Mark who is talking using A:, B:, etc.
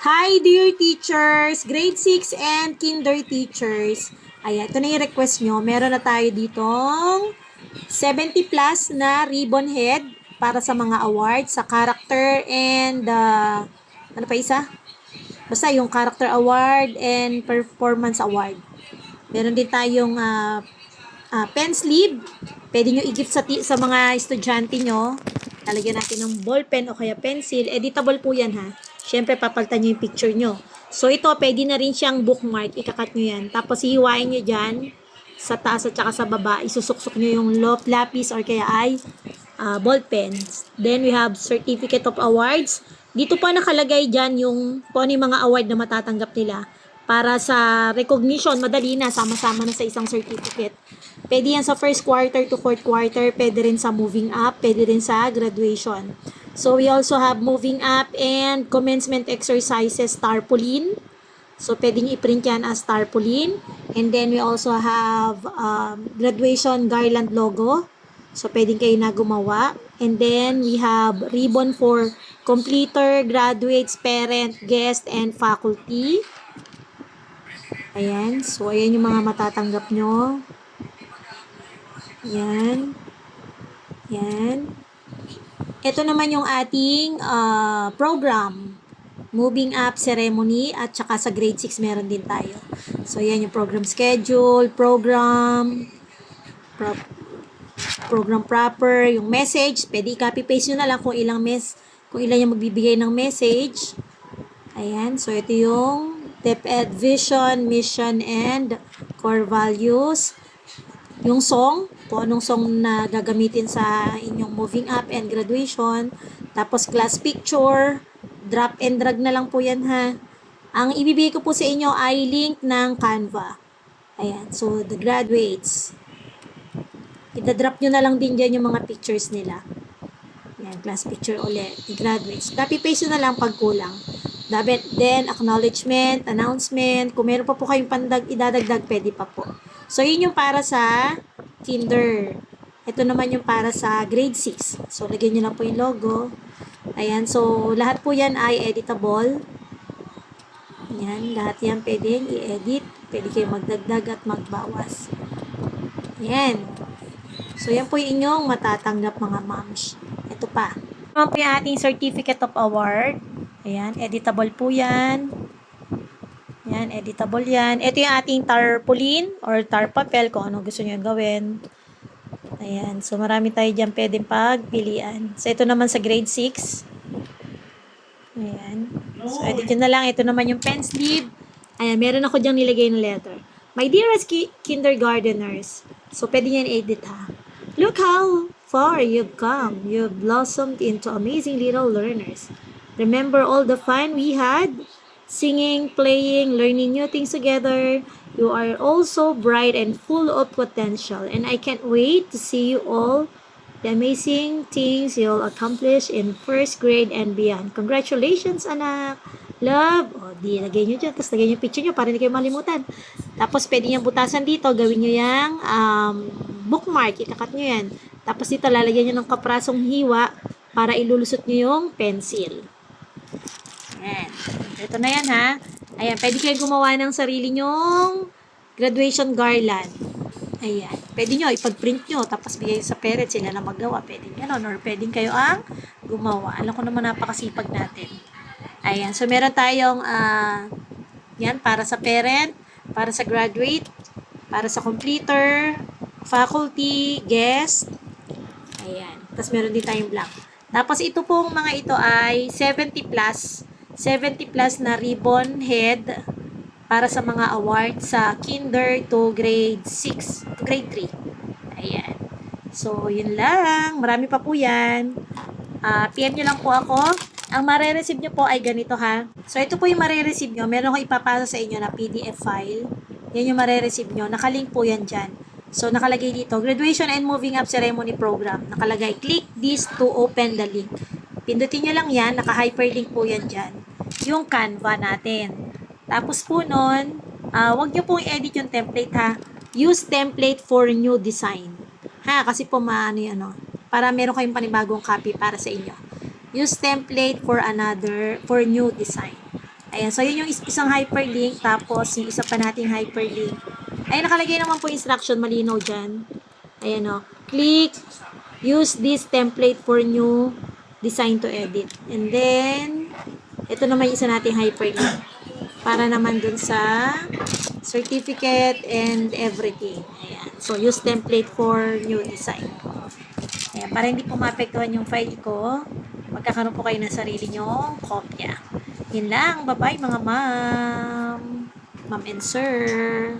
A: Hi dear teachers, grade 6 and kinder teachers. Ayan, ito na yung request nyo. Meron na tayo ditong 70 plus na ribbon head para sa mga awards, sa character and ano pa isa? Basta yung character award and performance award. Meron din tayong pen sleeve. Pwede nyo i-gift sa mga estudyante nyo. Lalagyan natin ng ball pen o kaya pencil. Editable po yan ha. Siyempre, papalitan nyo yung picture nyo. So, ito, pwede na rin siyang bookmark. Ikakat nyo yan. Tapos, hihiwain nyo dyan sa taas at saka sa baba. Isusuksok nyo yung lapis or kaya ay ball pens. Then, we have certificate of awards. Dito pa nakalagay dyan yung kung ano yung mga award na matatanggap nila. Para sa recognition, madali na, sama-sama na sa isang certificate. Pwede yan sa first quarter to fourth quarter, pwede rin sa moving up, pwede rin sa graduation. So, we also have moving up and commencement exercises tarpaulin. So, pwedeng i-print yan as tarpaulin. And then, we also have graduation garland logo. So, pwedeng kayo na gumawa. And then, we have ribbon for completer, graduates, parent, guest, and faculty. Ayan. So, ayan yung mga matatanggap nyo. Ayan. Ayan. Ito naman yung ating program. Moving up ceremony at saka sa grade 6 meron din tayo. So, ayan yung program schedule, program proper, yung message. Pwede i-copy-paste nyo na lang kung ilang yung magbibigay ng message. Ayan. So, ito yung DepEd vision, mission, and core values. Yung song, kung anong song na gagamitin sa inyong moving up and graduation. Tapos class picture, drop and drag na lang po yan ha. Ang ibibigay ko po sa inyo ay link ng Canva. Ayan, so the graduates. Ida-drop nyo na lang din dyan yung mga pictures nila. Ayan, class picture ulit. The graduates. Copy-paste nyo na lang pag kulang. Then, acknowledgement, announcement. Kung meron pa po kayong idadagdag, pwede pa po. So, yun yung para sa kinder. Ito naman yung para sa grade 6. So, lagyan nyo lang po yung logo. Ayan. So, lahat po yan ay editable. Ayan. Lahat yan pwedeng i-edit. Pwede kayo magdagdag at magbawas. Ayan. So, yan po yung inyong matatanggap mga moms. Ito pa. Ito po yung ating certificate of award. Ayan, editable po yan. Ayan, editable yan. Ito yung ating tarpaulin or tar papel kung ano gusto nyo gawin. Ayan, so marami tayo dyan pwedeng pagpilian. So, ito naman sa grade 6. Ayan. So, edit nyo na lang. Ito naman yung pen sleeve. Ayan, meron ako dyan nilagay na letter. My dearest kindergarteners. So, pwede nyo edit ha. Look how far you've come. You've blossomed into amazing little learners. Remember all the fun we had? Singing, playing, learning new things together. You are also bright and full of potential. And I can't wait to see you all the amazing things you'll accomplish in first grade and beyond. Congratulations, anak! Love! O, di, lagay nyo dyan. Tapos lagay nyo picture nyo para hindi kayo malimutan. Tapos, pwede nyo butasan dito. Gawin nyo yung bookmark. Ikakat nyo yan. Tapos, dito, lalagyan nyo ng kaprasong hiwa para ilulusot nyo yung pencil. Ayan. Ito na yan ha. Ayan. Pwede kayo gumawa ng sarili nyong graduation garland. Ayan. Pwede nyo ipag-print nyo. Tapos bigay sa parents sila na magawa. Pwede gano'n. Or pwede kayo ang gumawa. Alam ko naman napakasipag natin. Ayan. So meron tayong yan para sa parent, para sa graduate, para sa completer, faculty, guest. Ayan. Tapos meron din tayong blank. Tapos ito pong mga ito ay 70 plus na ribbon head para sa mga award sa kinder to grade 6, to grade 3. Ayan. So, yun lang. Marami pa po yan. PM nyo lang po ako. Ang mare-receive nyo po ay ganito ha. So, ito po yung mare-receive nyo. Meron akong ipapasa sa inyo na PDF file. Yan yung mare-receive nyo. Nakalink po yan dyan. So, nakalagay dito, Graduation and Moving Up Ceremony Program. Nakalagay, click this to open the link. Pindutin nyo lang yan. Naka-hyperlink po yan dyan. Yung Canva natin. Tapos po nun, wag nyo pong i-edit yung template ha. Use template for new design. Ha, kasi po para meron kayong panibagong copy para sa inyo. Use template for new design. Ayan, so yun yung isang hyperlink, tapos yung isa pa nating hyperlink. Ayan, nakalagay naman po instruction, malinaw dyan. Ayan o, click, use this template for new design to edit. And then, ito naman yung isa nating hyperlink. Para naman dun sa certificate and everything. Ayan, so use template for new design. Ayan, para hindi po maapektuhan yung file ko, magkakaroon po kayo ng sarili nyong kopya. Yun lang. Bye-bye mga ma'am. Ma'am and sir.